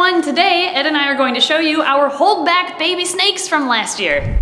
everyone! Today, Ed and I are going to show you our holdback baby snakes from last year.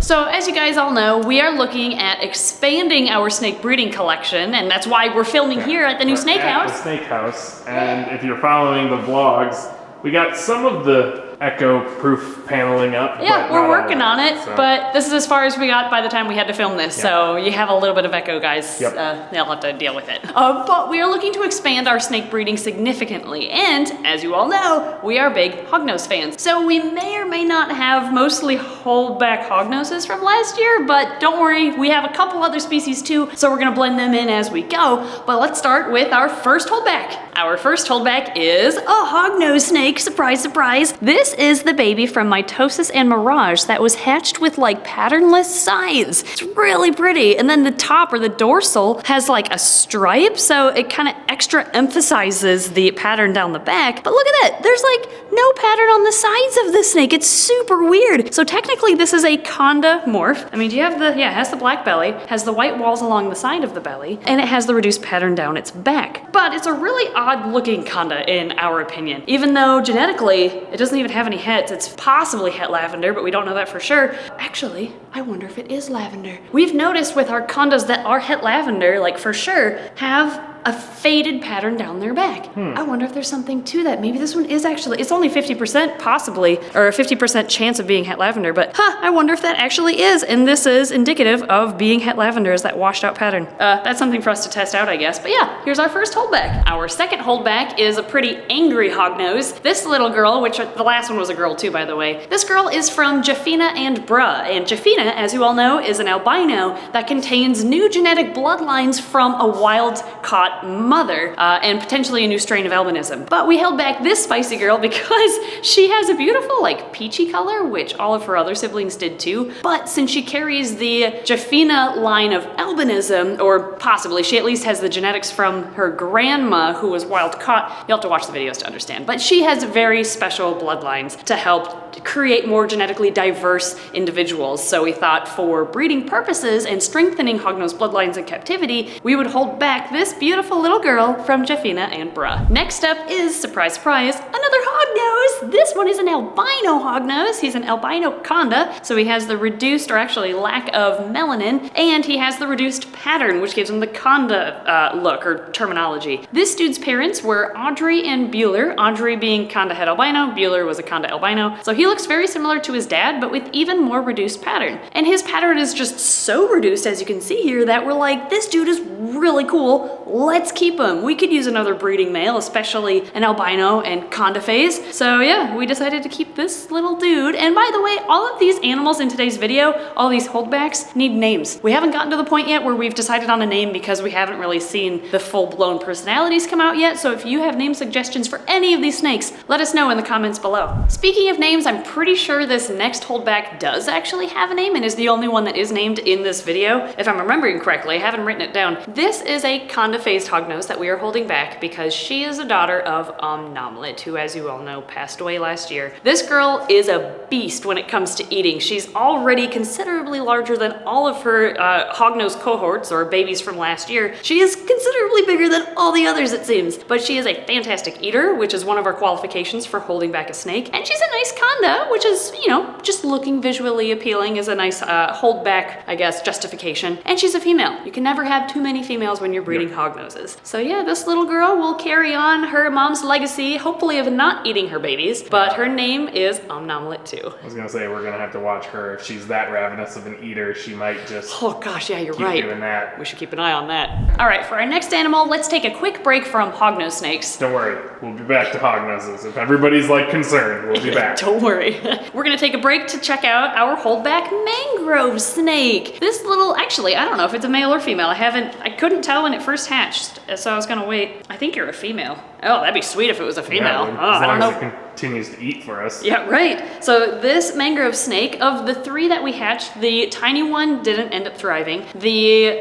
So as you guys all know, we are looking at expanding our snake breeding collection, and that's why we're filming here at the new snake house. The snake house, and if you're following the vlogs, we got some of the echo-proof paneling up. Yeah, we're working on it, but this is as far as we got by the time we had to film this, so you have a little bit of echo, guys. Yep. They'll have to deal with it. But we are looking to expand our snake breeding significantly, and as you all know, we are big hognose fans. So we may or may not have mostly holdback hognoses from last year, but don't worry, we have a couple other species too, so we're gonna blend them in as we go. But let's start with our first holdback. Our first holdback is a hognose snake, surprise, surprise. This is the baby from Mitosis and Mirage that was hatched with like patternless sides. It's really pretty. And then the top or the dorsal has like a stripe, so it kind of extra emphasizes the pattern down the back. But look at that, there's like no pattern on the sides of the snake. It's super weird. So technically this is a conda morph. I mean, do you have the, yeah, it has the black belly, has the white walls along the side of the belly, and it has the reduced pattern down its back. But it's a really odd looking conda in our opinion. Even though genetically, it doesn't even have any hets. It's possibly het lavender, but we don't know that for sure. Actually, I wonder if it is lavender. We've noticed with our condas that are het lavender, like for sure, have a faded pattern down their back. I wonder if there's something to that. Maybe this one is actually, it's only 50% possibly, or a 50% chance of being het lavender, but I wonder if that actually is, and this is indicative of being het lavender, is that washed out pattern. That's something for us to test out, I guess. But yeah, here's our first holdback. Our second holdback is a pretty angry hognose. This little girl, which the last one was a girl too, by the way. This girl is from Jafina and Bra, and Jafina, as you all know, is an albino that contains new genetic bloodlines from a wild-caught mother and potentially a new strain of albinism. But we held back this spicy girl because she has a beautiful like peachy color, which all of her other siblings did too. But since she carries the Jafina line of albinism, or possibly she at least has the genetics from her grandma who was wild caught, you'll have to watch the videos to understand. But she has very special bloodlines to help create more genetically diverse individuals. So we thought for breeding purposes and strengthening hognose bloodlines in captivity, we would hold back this beautiful little girl from Jafina and Bra. Next up is, surprise, surprise, another hognose. This one is an albino hognose. He's an albino conda, so he has the reduced, or actually lack of melanin, and he has the reduced pattern, which gives him the conda look, or terminology. This dude's parents were Audrey and Bueller, Audrey being conda het albino, Bueller was a conda albino. So he looks very similar to his dad, but with even more reduced pattern. And his pattern is just so reduced, as you can see here, that we're like, this dude is really cool. Let's keep him. We could use another breeding male, especially an albino and conda phase. So yeah, we decided to keep this little dude. And by the way, all of these animals in today's video, all these holdbacks, need names. We haven't gotten to the point yet where we've decided on a name because we haven't really seen the full-blown personalities come out yet. So if you have name suggestions for any of these snakes, let us know in the comments below. Speaking of names, I'm pretty sure this next holdback does actually have a name and is the only one that is named in this video. If I'm remembering correctly, I haven't written it down. This is a conda phased hognose that we are holding back because she is a daughter of Omnomlet, who, as you all know, passed away last year. This girl is a beast when it comes to eating. She's already considerably larger than all of her hognose cohorts, or babies from last year. She is considerably bigger than all the others, it seems. But she is a fantastic eater, which is one of our qualifications for holding back a snake. And she's a nice conda, which is, you know, just looking visually appealing is a nice holdback, I guess, justification. And she's a female. You can never have too many females when you're breeding hognoses. So yeah, this little girl will carry on her mom's legacy, hopefully of not eating her babies, but her name is Omnomlet too. I was gonna say, we're gonna have to watch her. If she's that ravenous of an eater, she might just oh gosh, yeah, you're keep right. doing that. We should keep an eye on that. All right, for our next animal, let's take a quick break from hognose snakes. Don't worry, we'll be back to hognoses. If everybody's like concerned, we'll be back. Don't worry. We're gonna take a break to check out our holdback mangrove snake. This little, actually, I don't know if it's a male or female. I couldn't tell when it first hatched, so I was gonna wait. I think you're a female. Oh, that'd be sweet if it was a female. Yeah, Oh, as I don't long know. as it continues to eat for us. Yeah, right. So this mangrove snake, of the 3 that we hatched, the tiny one didn't end up thriving. The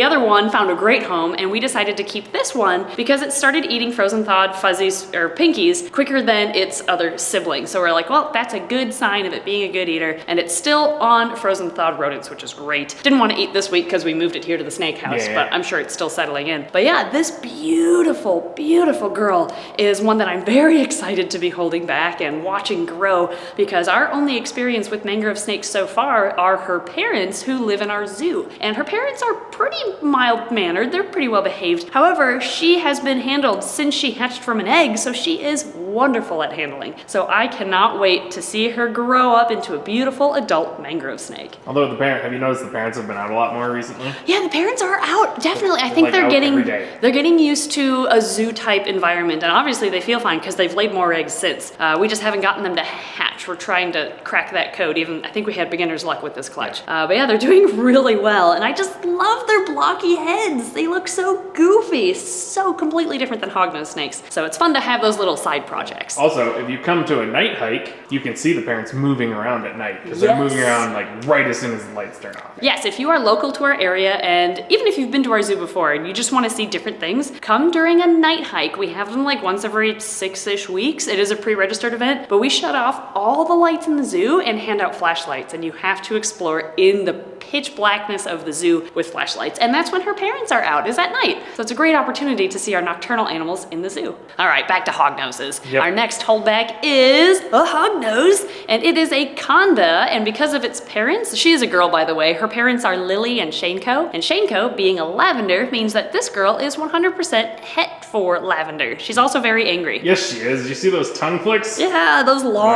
other one found a great home, and we decided to keep this one because it started eating frozen thawed fuzzies or pinkies quicker than its other siblings. So we're like, well, that's a good sign of it being a good eater, and it's still on frozen thawed rodents, which is great. Didn't want to eat this week because we moved it here to the snake house, Yeah. but I'm sure it's still settling in. But yeah, this beautiful, beautiful girl is one that I'm very excited to be holding back and watching grow, because our only experience with mangrove snakes so far are her parents who live in our zoo. And her parents are pretty mild-mannered, they're pretty well behaved. However, she has been handled since she hatched from an egg, so she is wonderful at handling. So I cannot wait to see her grow up into a beautiful adult mangrove snake. Although have you noticed the parents have been out a lot more recently? Yeah, the parents are out, definitely. I think Like out every day. they're getting used to a zoo type environment, and obviously they feel fine because they've laid more eggs since. We just haven't gotten them to hatch. We're trying to crack that code. Even I think we had beginner's luck with this clutch. But yeah, they're doing really well, and I just love their blocky heads. They look so goofy, so completely different than hognose snakes. So it's fun to have those little side projects. Also, if you come to a night hike, you can see the parents moving around at night because they're moving around like right as soon as the lights turn off. Yes, if you are local to our area, and even if you've been to our zoo before and you just want to see different things, come during a night hike. We have them like once every 6-ish weeks. It is a pre-registered event, but we shut off all the lights in the zoo and hand out flashlights, and you have to explore in the pitch blackness of the zoo with flashlights. And that's when her parents are out, is at night. So it's a great opportunity to see our nocturnal animals in the zoo. All right, back to hognoses. Yep. Our next holdback is a hognose, and it is a conda, and because of its parents, she is a girl, by the way. Her parents are Lily and Shaneco, and Shaneco, being a lavender, means that this girl is 100% het for lavender. She's also very angry. Yes, she is. You see those tongue flicks? Yeah, those long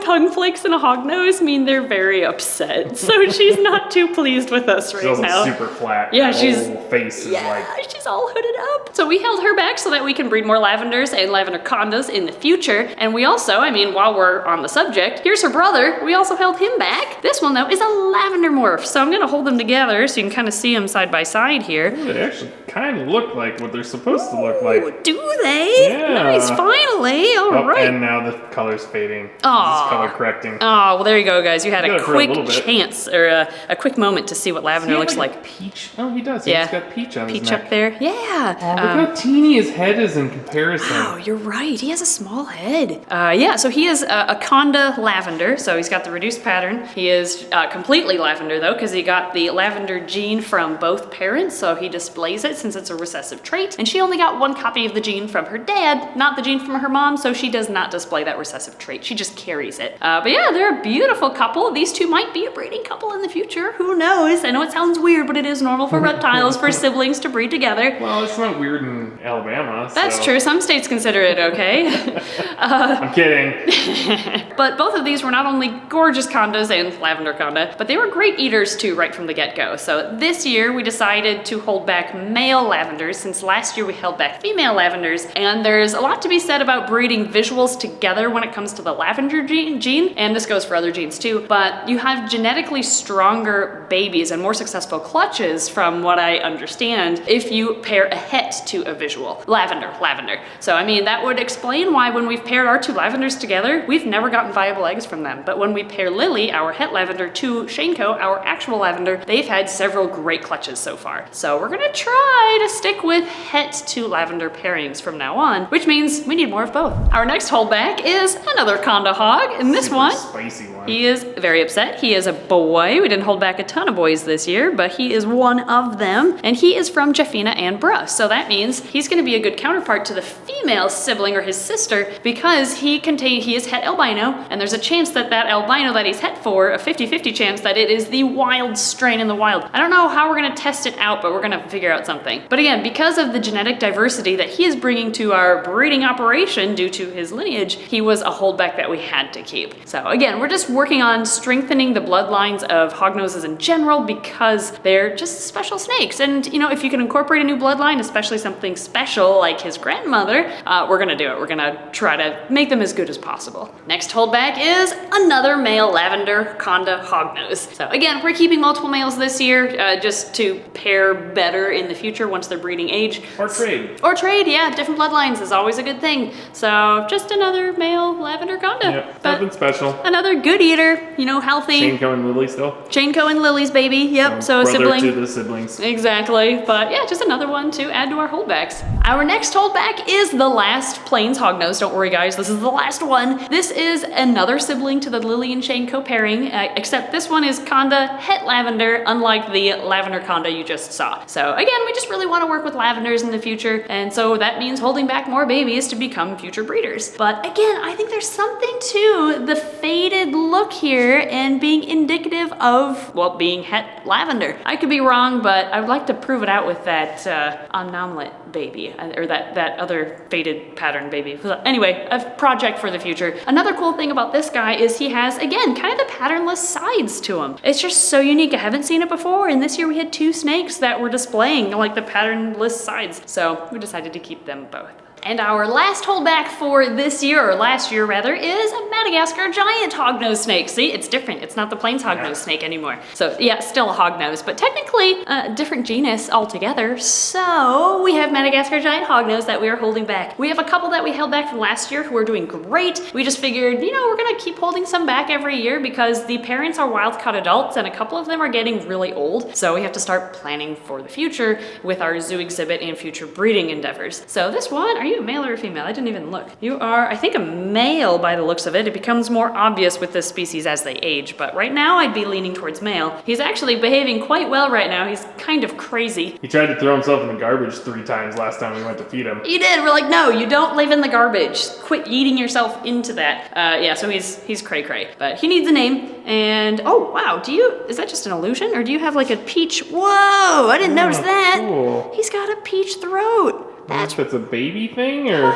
tongue flicks in a hognose mean they're very upset. So she's not too pleased with us right She's also now. super flat. Yeah, Her she's- whole face is like. She's all hooded up. So we held her back so that we can breed more lavenders and lavender condas in the future. And we also, while we're on the subject, here's her brother. We also held him back. This one though is a lavender morph. So I'm gonna hold them together so you can kind of see them side by side here. Ooh, they actually kind of look like what they're supposed to look like. Ooh, do they? Yeah. Nice, finally. All right. And now the color's fading. Aw. This is color correcting. Oh, well, there you go, guys. You had You a got it for a quick little bit. chance, or a quick moment to see what lavender He had, looks like like. a peach. Oh, he does. Yeah. He's got peach on his Peach neck. up there. Yeah. Oh, look how teeny his head is in comparison. Wow, you're right. He has a small head. Yeah, so he is a conda lavender, so he's got the reduced pattern. He is completely lavender, though, because he got the lavender gene from both parents, so he displays it since it's a recessive trait. And she only got one copy of the gene from her dad, not the gene from her mom, so she does not display that recessive trait. She just carries it. But yeah, they're a beautiful couple. These two might be a breeding couple in the future. Who knows? I know it sounds weird, but it is normal for reptiles for siblings to breed together. Well, it's not weird in Alabama. That's so. true. Some states consider it okay. I'm kidding. But both of these were not only gorgeous condas and lavender conda, but they were great eaters too right from the get-go. So this year we decided to hold back male lavenders, since last year we held back female lavenders, and there's a lot to be said about breeding visuals together when it comes to the lavender gene, and this goes for other genes too, but you have genetically stronger babies and more successful clutches from what I understand if you pair a het to a visual. Lavender. So that would explain why when we've paired our two lavenders together, we've never gotten viable eggs from them. But when we pair Lily, our het lavender, to Shaneco, our actual lavender, they've had several great clutches so far. So we're gonna try to stick with het to lavender pairings from now on, which means we need more of both. Our next holdback is another conda hog, and this Super one, spicy one. he is very upset. He is a boy. We didn't hold back a ton of boys this year, but he is one of them. And he is from Jaffina and Bruh. So that means he's gonna be a good counterpart to the female sibling or his sister, because he is het albino, and there's a chance that albino that he's het for, a 50-50 chance that it is the wild strain in the wild. I don't know how we're gonna test it out, but we're gonna figure out something. But again, because of the genetic diversity that he is bringing to our breeding operation due to his lineage, he was a holdback that that we had to keep. So again, we're just working on strengthening the bloodlines of hognoses in general because they're just special snakes. And you know, if you can incorporate a new bloodline, especially something special like his grandmother, we're gonna do it. We're gonna try to make them as good as possible. Next holdback is another male lavender conda hognose. So again, we're keeping multiple males this year just to pair better in the future once they're breeding age. Or trade. Or trade, yeah. Different bloodlines is always a good thing. So just another male lavender conda. Yep, something special. Another good eater, you know, healthy. Chainco and Lily still. Chainco and Lily's baby, yep. So a brother sibling. to the siblings. Exactly, but yeah, just another one to add to our holdbacks. Our next holdback is the last Plains hognose. Don't worry guys, this is the last one. This is another sibling to the Lily and Chainco pairing, except this one is conda het lavender, unlike the lavender conda you just saw. So again, we just really want to work with lavenders in the future, and so that means holding back more babies to become future breeders. But again, I think there's something to the faded look here and being indicative of, well, being het lavender. I could be wrong, but I would like to prove it out with that onomlet baby, or that other faded pattern baby. Anyway, a project for the future. Another cool thing about this guy is he has, again, kind of the patternless sides to him. It's just so unique. I haven't seen it before, and this year we had 2 snakes that were displaying like the patternless sides. So we decided to keep them both. And our last holdback for this year, or last year rather, is a Madagascar giant hognose snake. See, it's different. It's not the Plains hognose snake anymore. So yeah, still a hognose, but technically a different genus altogether. So we have Madagascar giant hognose that we are holding back. We have a couple that we held back from last year who are doing great. We just figured, you know, we're gonna keep holding some back every year because the parents are wild caught adults and a couple of them are getting really old. So we have to start planning for the future with our zoo exhibit and future breeding endeavors. So this one, are you a male or a female? I didn't even look. You are, I think, a male by the looks of it. It becomes more obvious with this species as they age, but right now I'd be leaning towards male. He's actually behaving quite well right now. He's kind of crazy. He tried to throw himself in the garbage 3 times last time we went to feed him. He did. We're like, no, you don't live in the garbage. Quit eating yourself into that. Yeah, so he's cray-cray, but he needs a name. And oh wow, is that just an illusion, or do you have like a peach? Whoa, I didn't notice that. Cool. He's got a peach throat. That's a baby thing, or?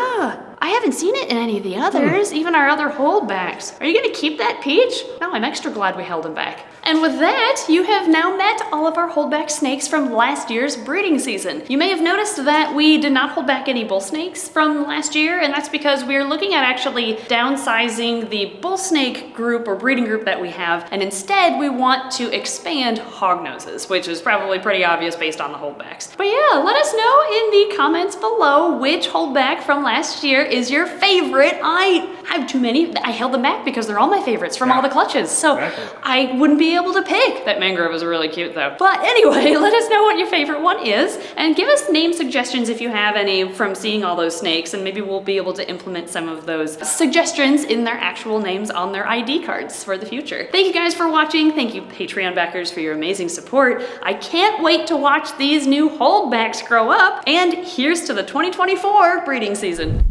I haven't seen it in any of the others, even our other holdbacks. Are you gonna keep that peach? No, I'm extra glad we held him back. And with that, you have now met all of our holdback snakes from last year's breeding season. You may have noticed that we did not hold back any bull snakes from last year, and that's because we're looking at actually downsizing the bull snake group or breeding group that we have, and instead we want to expand hognoses, which is probably pretty obvious based on the holdbacks. But yeah, let us know in the comments below which holdback from last year is your favorite. I have too many. I held them back because they're all my favorites from all the clutches, so I wouldn't be able to pick. That mangrove is really cute though. But anyway, let us know what your favorite one is and give us name suggestions if you have any from seeing all those snakes, and maybe we'll be able to implement some of those suggestions in their actual names on their ID cards for the future. Thank you guys for watching. Thank you Patreon backers for your amazing support. I can't wait to watch these new holdbacks grow up, and here's to the 2024 breeding season.